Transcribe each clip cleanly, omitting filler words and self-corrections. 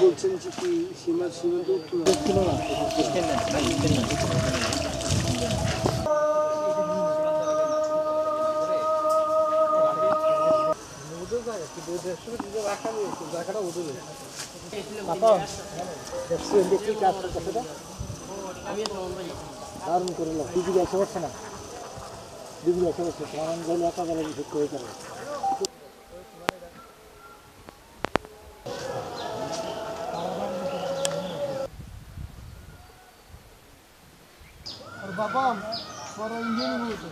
বলছেন যে কি সীমান্ত ছিল না দারুণ করে দিদি ব্যবসা করছে না দিদি ব্যবসা করছে কারণ গেলে একা গেলে ঠিক করে যাবে বাবা বড় ইঞ্জিন বলছে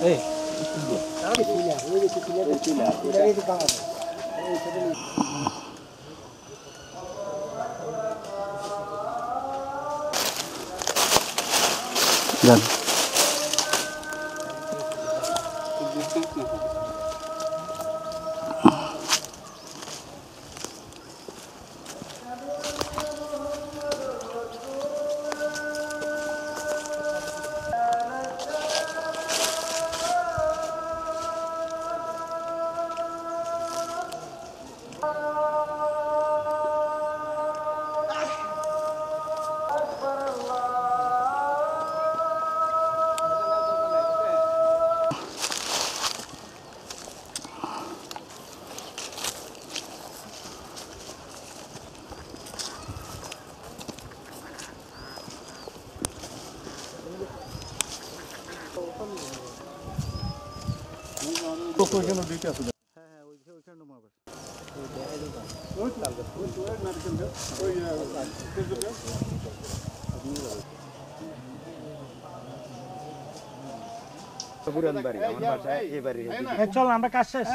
এই যান চল আমরা কাজ শেষ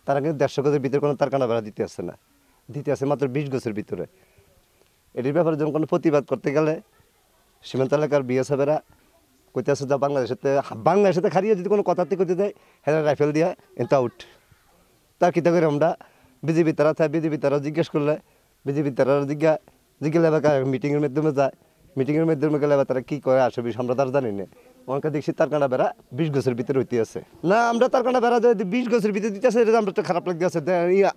তারা কিন্তু 150 গজের ভিতরে কোনো তারকানা বেড়া দিতে আসছে না, দিতে আসছে মাত্র 20 গজের ভিতরে। এটির ব্যাপারে যখন কোনো প্রতিবাদ করতে গেলে সীমান্ত এলাকার বিএসএফেরা কইতে আসছে যা বাংলাদেশেতে খারিয়ে যদি কোনো কথাতে করতে দেয় হ্যাঁ রাইফেল দিয়া এনটা আউট। তার কিতা করে আমরা বিজেপি তারা জিজ্ঞেস করলে বিজেপি তারা জিজ্ঞাসা এলাকা মিটিংয়ের মাধ্যমে যায়, মিটিংয়ের মাধ্যমে গেলে তারা কী করে আসে আমরা তার জানি না। অনেক দেখছি তারকানা বেড়া 20 গজের ভিতরে হইতে আছে না, আমরা তারকানা বেড়া যদি 20 গজের ভিতরে দিতে আছে আমরা তো খারাপ লাগতে আছে।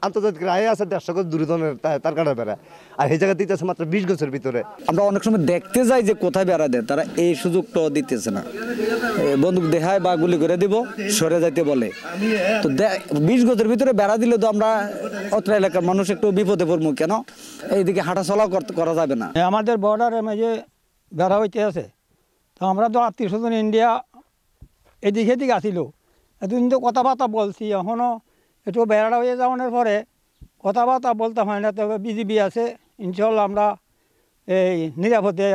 আন্তর্জাতিক আয় আছে 150 গজ দূরে ধরনের তারকানা বেড়া, আর এই জায়গায় দিতে আছে মাত্র 20 গজের ভিতরে। আমরা অনেক সময় দেখতে যাই যে কোথায় বেড়া দেয়, তারা এই সুযোগটাও দিতেছে না। বন্দুক দেখায় বা গুলি করে দিব, সরে যাইতে বলে। তো 20 গজের ভিতরে বেড়া দিলে তো আমরা অত্র এলাকার মানুষ একটু বিপদে পড়বো, কেন এইদিকে হাঁটা চলাও করা যাবে না। আমাদের বর্ডারে যে বেড়া হইতে আছে, তো আমরা তো আত্মীয় স্বজন ইন্ডিয়া এদিকে আসিল, এতদিন তো কথাবার্তা বলছি, এখনও একটু বেড়া হয়ে যাওয়ার পরে কথাবার্তা বলতে হয় না। তবে বিজিবি আছে, ইনশাল্লাহ আমরা এই নিরাপদে